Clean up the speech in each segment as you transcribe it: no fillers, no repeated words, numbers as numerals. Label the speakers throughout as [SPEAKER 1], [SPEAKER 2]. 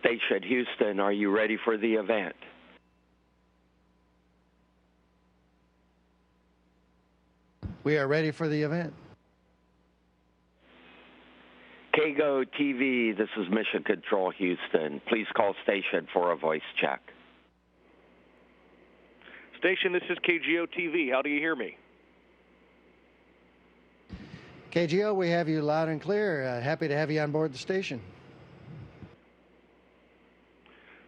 [SPEAKER 1] Station Houston, are you ready for the event?
[SPEAKER 2] We are ready for the event.
[SPEAKER 1] KGO TV, this is Mission Control Houston. Please call station for a voice check.
[SPEAKER 3] Station, this is KGO TV. How do you hear me?
[SPEAKER 2] KGO, we have you loud and clear. Happy to have you on board the station.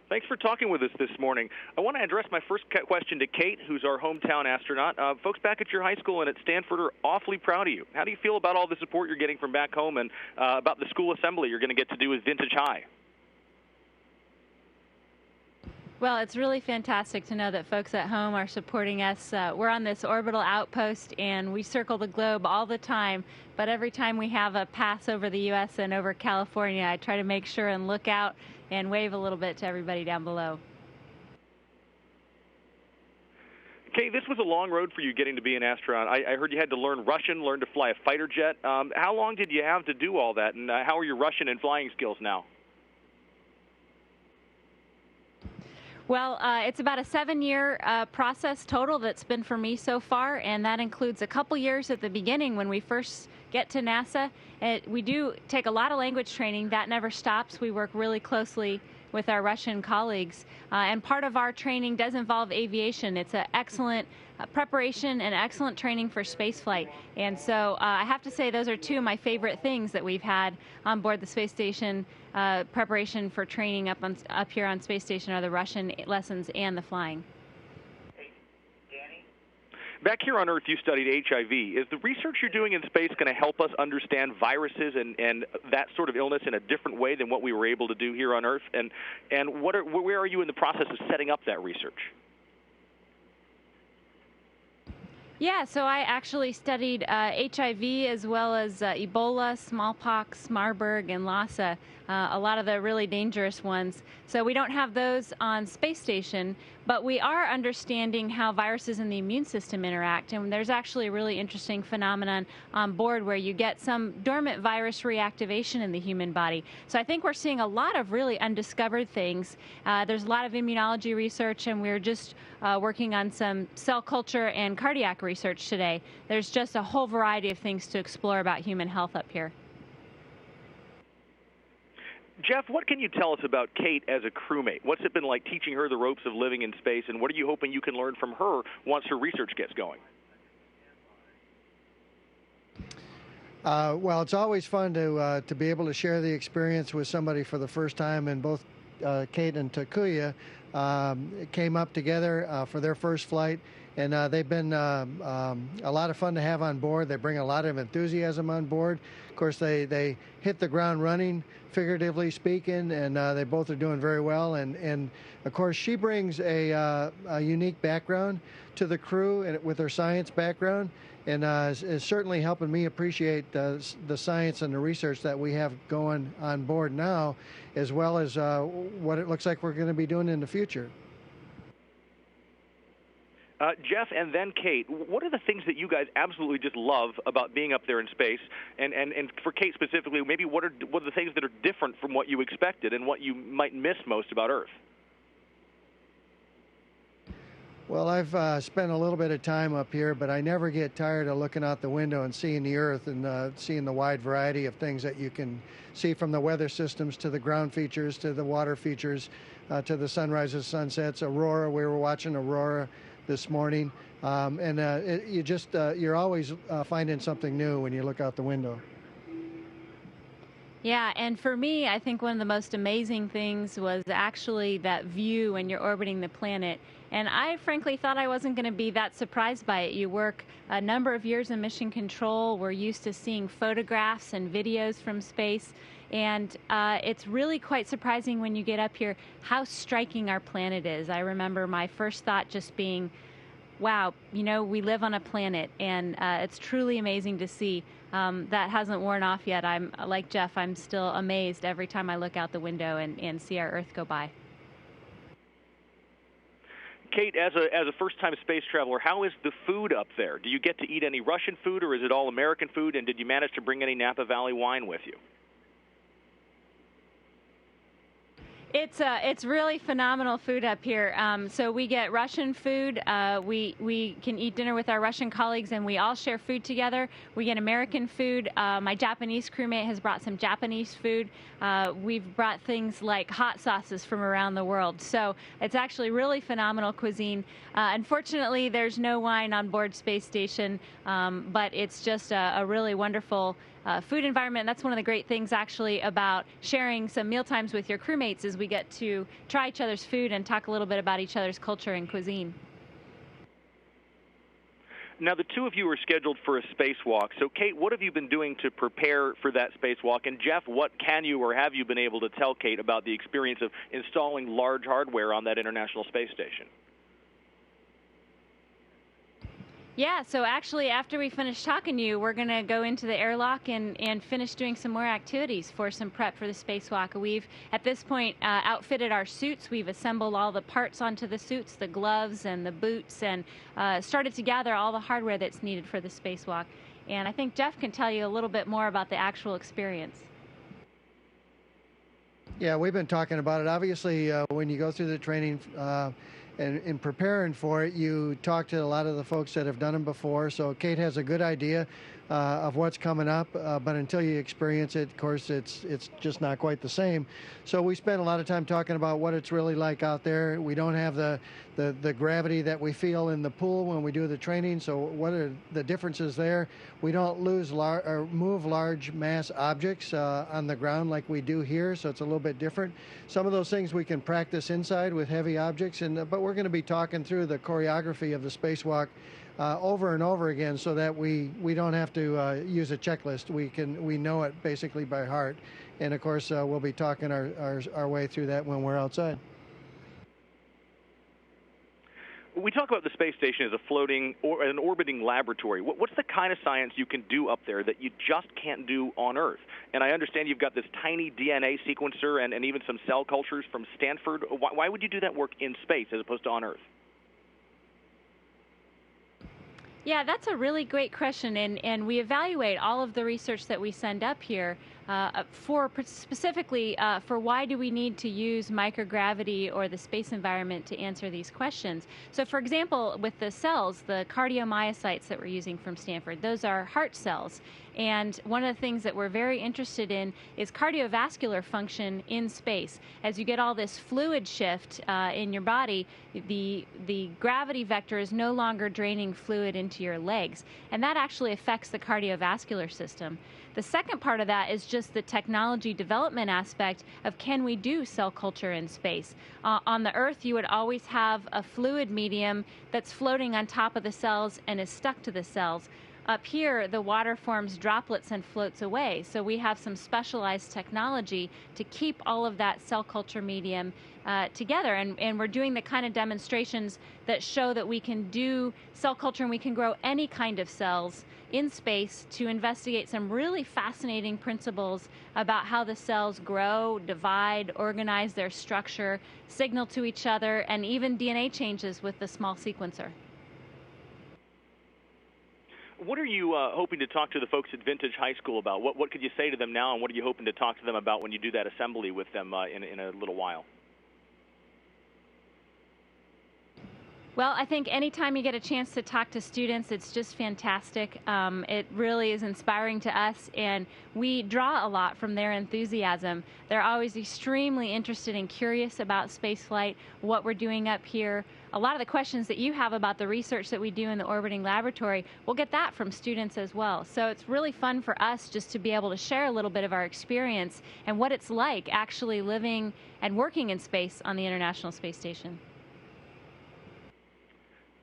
[SPEAKER 3] Thanks for talking with us this morning. I want to address my first question to Kate, who's our hometown astronaut. Folks back at your high school and at Stanford are awfully proud of you. How do you feel about all the support you're getting from back home and about the school assembly you're going to get to do with Vintage High?
[SPEAKER 4] Well, it's really fantastic to know that folks at home are supporting us. We're on this orbital outpost, and we circle the globe all the time. But every time we have a pass over the U.S. and over California, I try to make sure and look out and wave a little bit to everybody down below.
[SPEAKER 3] Kay, this was a long road for you getting to be an astronaut. I heard you had to learn Russian, learn to fly a fighter jet. How long did you have to do all that, and how are your Russian and flying skills now?
[SPEAKER 4] Well, it's about a 7-year process total that's been for me so far, and that includes a couple years at the beginning when we first get to NASA. We do take a lot of language training. That never stops. We work really closely with our Russian colleagues, and part of our training does involve aviation. It's an excellent preparation and excellent training for spaceflight, and so I have to say those are two of my favorite things that we've had on board the space station. Preparation for training up here on space station are the Russian lessons and the flying.
[SPEAKER 3] Back here on Earth, you studied HIV. Is the research you're doing in space going to help us understand viruses and that sort of illness in a different way than what we were able to do here on Earth? And where are you in the process of setting up that research?
[SPEAKER 4] Yeah, so I actually studied HIV as well as Ebola, smallpox, Marburg, and Lassa, a lot of the really dangerous ones. So we don't have those on space station, but we are understanding how viruses and the immune system interact. And there's actually a really interesting phenomenon on board where you get some dormant virus reactivation in the human body. So I think we're seeing a lot of really undiscovered things. There's a lot of immunology research, and we're just working on some cell culture and cardiac research today. There's just a whole variety of things to explore about human health up here.
[SPEAKER 3] Jeff, what can you tell us about Kate as a crewmate? What's it been like teaching her the ropes of living in space, and what are you hoping you can learn from her once her research gets going?
[SPEAKER 2] Well, it's always fun to be able to share the experience with somebody for the first time, and both Kate and Takuya came up together for their first flight, and they've been a lot of fun to have on board. They bring a lot of enthusiasm on board. Of course, they hit the ground running, figuratively speaking, and they both are doing very well. And of course, she brings a unique background to the crew and with her science background, and is certainly helping me appreciate the science and the research that we have going on board now, as well as what it looks like we're going to be doing in the future.
[SPEAKER 3] Jeff and then Kate, what are the things that you guys absolutely just love about being up there in space? And for Kate specifically, maybe what are the things that are different from what you expected and what you might miss most about Earth?
[SPEAKER 2] Well, I've spent a little bit of time up here, but I never get tired of looking out the window and seeing the Earth and seeing the wide variety of things that you can see, from the weather systems to the ground features to the water features to the sunrises, sunsets, aurora. We were watching aurora this morning, you're always finding something new when you look out the window.
[SPEAKER 4] Yeah, and for me, I think one of the most amazing things was actually that view when you're orbiting the planet. And I frankly thought I wasn't going to be that surprised by it. You work a number of years in mission control. We're used to seeing photographs and videos from space. And it's really quite surprising when you get up here how striking our planet is. I remember my first thought just being, wow, we live on a planet, and it's truly amazing to see. That hasn't worn off yet. I'm like Jeff, I'm still amazed every time I look out the window and see our Earth go by.
[SPEAKER 3] Kate, as a first-time space traveler, how is the food up there? Do you get to eat any Russian food, or is it all American food? And did you manage to bring any Napa Valley wine with you?
[SPEAKER 4] It's really phenomenal food up here. So we get Russian food. We can eat dinner with our Russian colleagues, and we all share food together. We get American food. My Japanese crewmate has brought some Japanese food. We've brought things like hot sauces from around the world. So it's actually really phenomenal cuisine. Unfortunately, there's no wine on board Space Station, but it's just a really wonderful food environment. That's one of the great things actually about sharing some meal times with your crewmates is we get to try each other's food and talk a little bit about each other's culture and cuisine.
[SPEAKER 3] Now, the two of you are scheduled for a spacewalk. So, Kate, what have you been doing to prepare for that spacewalk? And, Jeff, what can you or have you been able to tell Kate about the experience of installing large hardware on that International Space Station?
[SPEAKER 4] Yeah, so actually after we finish talking to you, we're going to go into the airlock and finish doing some more activities for some prep for the spacewalk. We've, at this point, outfitted our suits. We've assembled all the parts onto the suits, the gloves and the boots, and started to gather all the hardware that's needed for the spacewalk. And I think Jeff can tell you a little bit more about the actual experience.
[SPEAKER 2] Yeah, we've been talking about it. Obviously, when you go through the training and in preparing for it, you talk to a lot of the folks that have done them before. So Kate has a good idea of what's coming up, but until you experience it, of course, it's just not quite the same. So we spent a lot of time talking about what it's really like out there. We don't have the gravity that we feel in the pool when we do the training. So what are the differences there? We don't move large mass objects on the ground like we do here, so it's a little bit different. Some of those things we can practice inside with heavy objects, but we're going to be talking through the choreography of the spacewalk over and over again, so that we don't have to use a checklist. We know it basically by heart, and of course we'll be talking our way through that when we're outside.
[SPEAKER 3] We talk about the space station as a floating or an orbiting laboratory. What's the kind of science you can do up there that you just can't do on Earth? And I understand you've got this tiny DNA sequencer and even some cell cultures from Stanford. Why would you do that work in space as opposed to on Earth?
[SPEAKER 4] Yeah, that's a really great question, and we evaluate all of the research that we send up here specifically for why do we need to use microgravity or the space environment to answer these questions. So, for example, with the cells, the cardiomyocytes that we're using from Stanford, those are heart cells. And one of the things that we're very interested in is cardiovascular function in space. As you get all this fluid shift in your body, the gravity vector is no longer draining fluid into your legs, and that actually affects the cardiovascular system. The second part of that is just the technology development aspect of can we do cell culture in space. On the Earth, you would always have a fluid medium that's floating on top of the cells and is stuck to the cells. Up here, the water forms droplets and floats away. So we have some specialized technology to keep all of that cell culture medium together. And we're doing the kind of demonstrations that show that we can do cell culture and we can grow any kind of cells in space to investigate some really fascinating principles about how the cells grow, divide, organize their structure, signal to each other, and even DNA changes with the small sequencer.
[SPEAKER 3] What are you hoping to talk to the folks at Vintage High School about? What could you say to them now, and what are you hoping to talk to them about when you do that assembly with them in a little while?
[SPEAKER 4] Well, I think anytime you get a chance to talk to students, it's just fantastic. It really is inspiring to us, and we draw a lot from their enthusiasm. They're always extremely interested and curious about spaceflight, what we're doing up here. A lot of the questions that you have about the research that we do in the orbiting laboratory, we'll get that from students as well. So it's really fun for us just to be able to share a little bit of our experience and what it's like actually living and working in space on the International Space Station.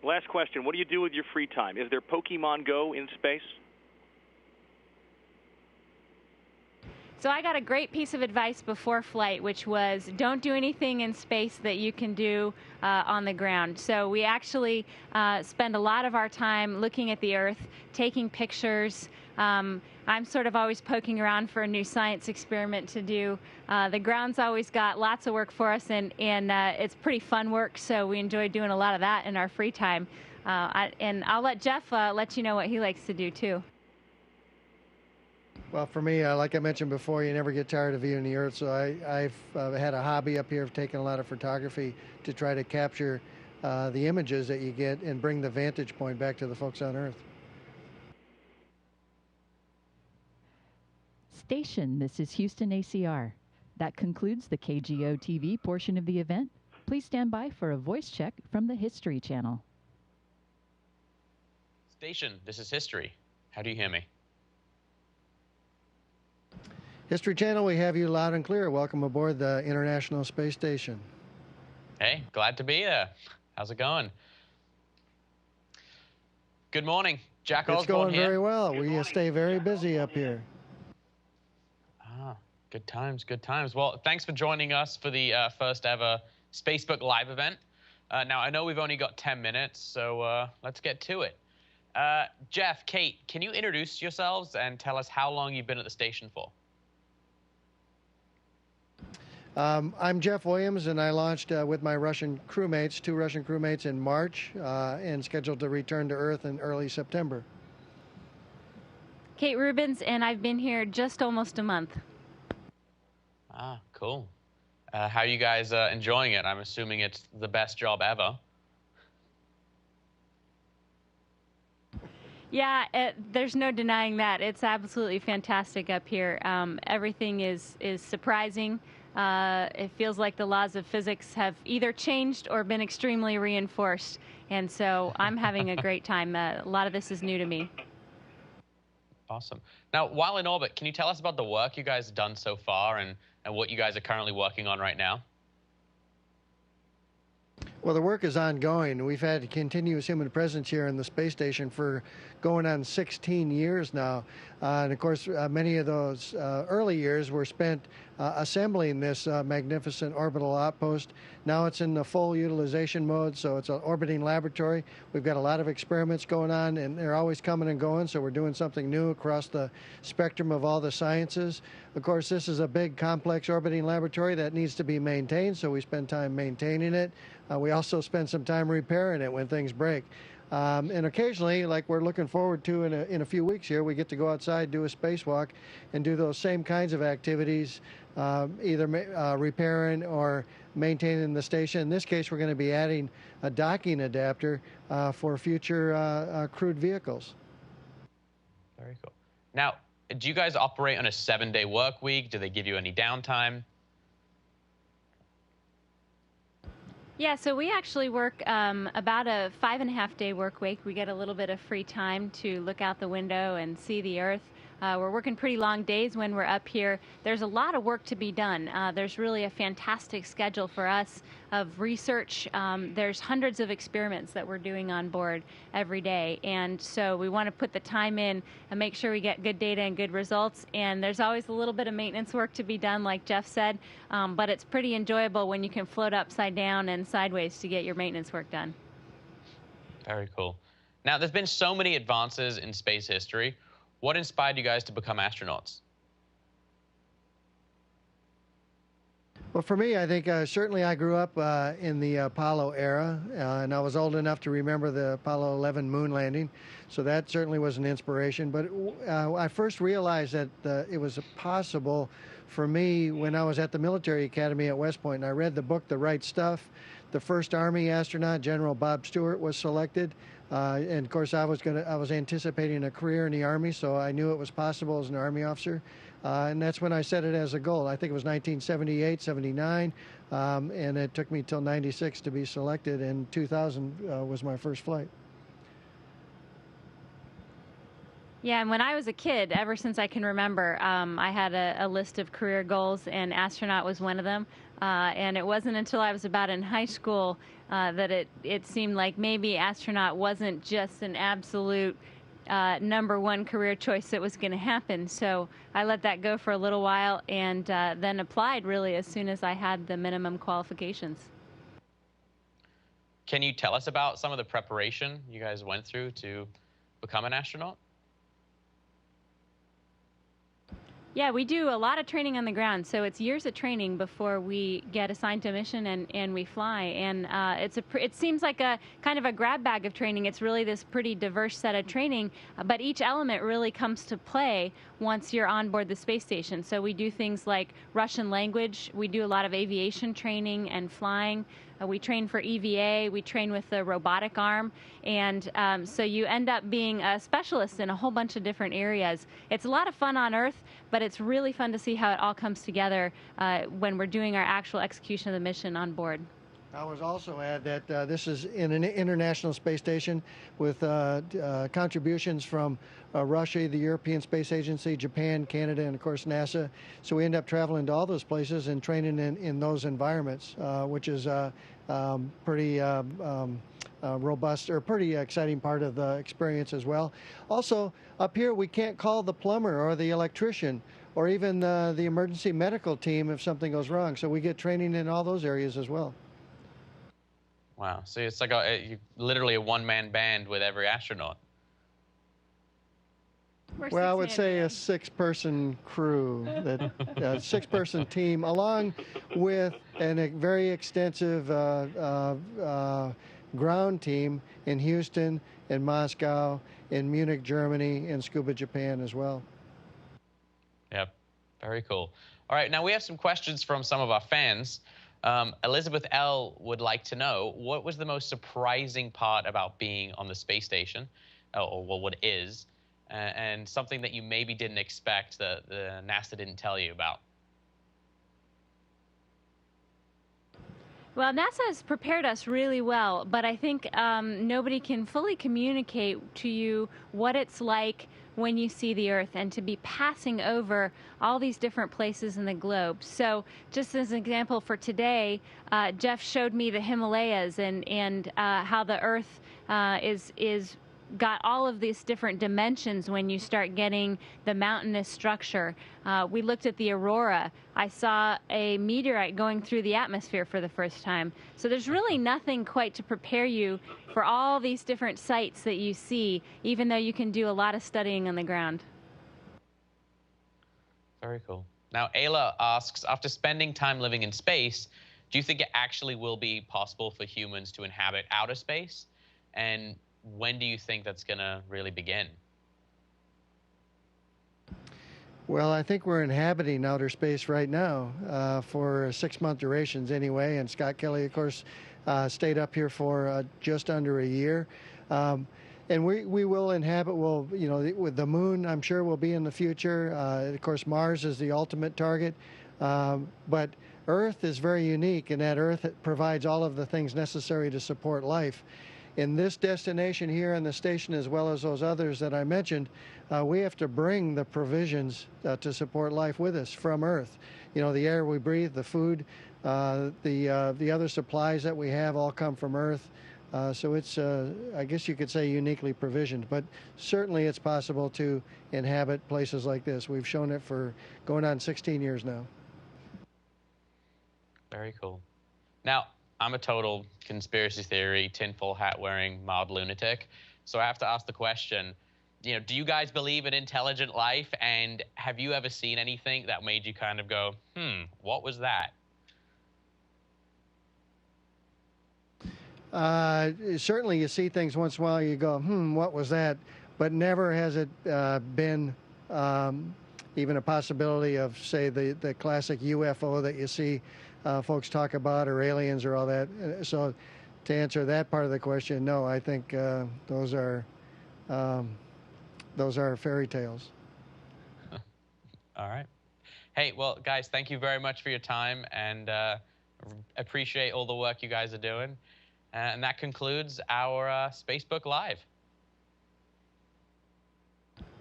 [SPEAKER 3] Last question. What do you do with your free time? Is there Pokemon Go in space?
[SPEAKER 4] So I got a great piece of advice before flight, which was don't do anything in space that you can do on the ground. So we actually spend a lot of our time looking at the Earth, taking pictures. I'm sort of always poking around for a new science experiment to do. The ground's always got lots of work for us, and it's pretty fun work, so we enjoy doing a lot of that in our free time. And I'll let Jeff let you know what he likes to do, too.
[SPEAKER 2] Well, for me, like I mentioned before, you never get tired of viewing the Earth. So I've had a hobby up here of taking a lot of photography to try to capture the images that you get and bring the vantage point back to the folks on Earth.
[SPEAKER 5] Station, this is Houston ACR. That concludes the KGO TV portion of the event. Please stand by for a voice check from the History Channel.
[SPEAKER 6] Station, this is History. How do you hear me?
[SPEAKER 2] History Channel, we have you loud and clear. Welcome aboard the International Space Station.
[SPEAKER 6] Hey, glad to be here. How's it going? Good morning. Jack Osborne
[SPEAKER 2] It's going
[SPEAKER 6] here.
[SPEAKER 2] very well. We stay very busy up here.
[SPEAKER 6] Ah, good times, good times. Well, thanks for joining us for the first ever Spacebook Live event. Now, I know we've only got 10 minutes, so let's get to it. Jeff, Kate, can you introduce yourselves and tell us how long you've been at the station for?
[SPEAKER 2] I'm Jeff Williams, and I launched with my Russian crewmates, 2 Russian crewmates, in March, and scheduled to return to Earth in early September.
[SPEAKER 4] Kate Rubens, and I've been here just almost a month.
[SPEAKER 6] Ah, cool. How are you guys enjoying it? I'm assuming it's the best job ever.
[SPEAKER 4] Yeah, there's no denying that. It's absolutely fantastic up here. Everything is surprising. It feels like the laws of physics have either changed or been extremely reinforced. And so I'm having a great time. A lot of this is new to me.
[SPEAKER 6] Awesome. Now, while in orbit, can you tell us about the work you guys have done so far and what you guys are currently working on right now?
[SPEAKER 2] Well, the work is ongoing. We've had continuous human presence here in the space station for going on 16 years now. And of course, many of those early years were spent assembling this magnificent orbital outpost. Now it's in the full utilization mode, so it's an orbiting laboratory. We've got a lot of experiments going on, and they're always coming and going, so we're doing something new across the spectrum of all the sciences. Of course, this is a big, complex orbiting laboratory that needs to be maintained, so we spend time maintaining it. We also spend some time repairing it when things break. And occasionally, like we're looking forward to in a few weeks here, we get to go outside, do a spacewalk, and do those same kinds of activities, either repairing or maintaining the station. In this case, we're going to be adding a docking adapter for future crewed vehicles.
[SPEAKER 6] Very cool. Now, do you guys operate on a 7-day work week? Do they give you any downtime?
[SPEAKER 4] Yeah, so we actually work about a 5.5-day work week. We get a little bit of free time to look out the window and see the Earth. We're working pretty long days when we're up here. There's a lot of work to be done. There's really a fantastic schedule for us of research. There's hundreds of experiments that we're doing on board every day. And so we want to put the time in and make sure we get good data and good results. And there's always a little bit of maintenance work to be done, like Jeff said. But it's pretty enjoyable when you can float upside down and sideways to get your maintenance work done.
[SPEAKER 6] Very cool. Now, there's been so many advances in space history. What inspired you guys to become astronauts?
[SPEAKER 2] Well, for me, I think certainly I grew up in the Apollo era, and I was old enough to remember the Apollo 11 moon landing, so that certainly was an inspiration. But I first realized that it was possible for me when I was at the military academy at West Point, and I read the book, The Right Stuff. The first Army astronaut, General Bob Stewart, was selected. And of course, I was anticipating a career in the Army, so I knew it was possible as an Army officer. And that's when I set it as a goal. I think it was 1978, 79, and it took me till 96 to be selected, and 2000 was my first flight.
[SPEAKER 4] Yeah, and when I was a kid, ever since I can remember, I had a list of career goals, and astronaut was one of them. And it wasn't until I was about in high school that it seemed like maybe astronaut wasn't just an absolute #1 career choice that was going to happen. So I let that go for a little while and then applied really as soon as I had the minimum qualifications.
[SPEAKER 6] Can you tell us about some of the preparation you guys went through to become an astronaut?
[SPEAKER 4] Yeah, we do a lot of training on the ground, so it's years of training before we get assigned to a mission and we fly. And it seems like a kind of a grab bag of training. It's really this pretty diverse set of training, but each element really comes to play once you're on board the space station. So we do things like Russian language. We do a lot of aviation training and flying. We train for EVA. We train with the robotic arm. And so you end up being a specialist in a whole bunch of different areas. It's a lot of fun on Earth, but it's really fun to see how it all comes together when we're doing our actual execution of the mission on board.
[SPEAKER 2] I would also add that this is in an international space station with contributions from Russia, the European Space Agency, Japan, Canada, and of course NASA. So we end up traveling to all those places and training in those environments, which is pretty robust or pretty exciting part of the experience as well. Also, up here we can't call the plumber or the electrician or even the emergency medical team if something goes wrong. So we get training in all those areas as well.
[SPEAKER 6] Wow. So it's like literally a one-man band with every astronaut.
[SPEAKER 2] Well, I would say a 6-person crew, a 6-person team, along with a very extensive ground team in Houston, in Moscow, in Munich, Germany, and Scuba, Japan as well.
[SPEAKER 6] Yep. Very cool. All right. Now we have some questions from some of our fans. Elizabeth L. would like to know, what was the most surprising part about being on the space station, or what is, and something that you maybe didn't expect that NASA didn't tell you about?
[SPEAKER 4] Well, NASA has prepared us really well, but I think nobody can fully communicate to you what it's like when you see the Earth and to be passing over all these different places in the globe. So just as an example for today, Jeff showed me the Himalayas and how the Earth is got all of these different dimensions when you start getting the mountainous structure. We looked at the aurora. I saw a meteorite going through the atmosphere for the first time. So there's really nothing quite to prepare you for all these different sights that you see, even though you can do a lot of studying on the ground.
[SPEAKER 6] Very cool. Now, Ayla asks, after spending time living in space, do you think it actually will be possible for humans to inhabit outer space? And when do you think that's going to really begin?
[SPEAKER 2] Well, I think we're inhabiting outer space right now for 6-month durations anyway. And Scott Kelly, of course, stayed up here for just under a year. And we will inhabit, with the moon, I'm sure will be in the future. Of course, Mars is the ultimate target. But Earth is very unique in that Earth provides all of the things necessary to support life. In this destination here on the station, as well as those others that I mentioned, we have to bring the provisions to support life with us from Earth. You know, the air we breathe, the food, the other supplies that we have all come from Earth. So it's, I guess you could say, uniquely provisioned. But certainly it's possible to inhabit places like this. We've shown it for going on 16 years now.
[SPEAKER 6] Very cool. Now, I'm a total conspiracy theory, tinfoil hat wearing mild lunatic. So I have to ask the question, do you guys believe in intelligent life? And have you ever seen anything that made you kind of go, what was that?
[SPEAKER 2] Certainly you see things once in a while, you go, what was that? But never has it been even a possibility of, say, the classic UFO that you see folks talk about, or aliens or all that. So to answer that part of the question, no, I think those are fairy tales.
[SPEAKER 6] All right. Hey, well, guys, thank you very much for your time, and appreciate all the work you guys are doing. And that concludes our Spacebook Live.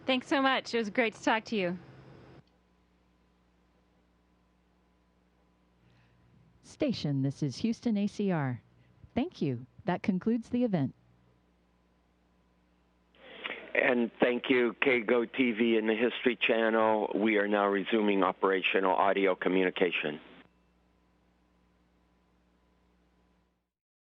[SPEAKER 4] Thanks so much. It was great to talk to you.
[SPEAKER 5] Station, this is Houston ACR. Thank you. That concludes the event.
[SPEAKER 1] And thank you, KGO TV and the History Channel. We are now resuming operational audio communication.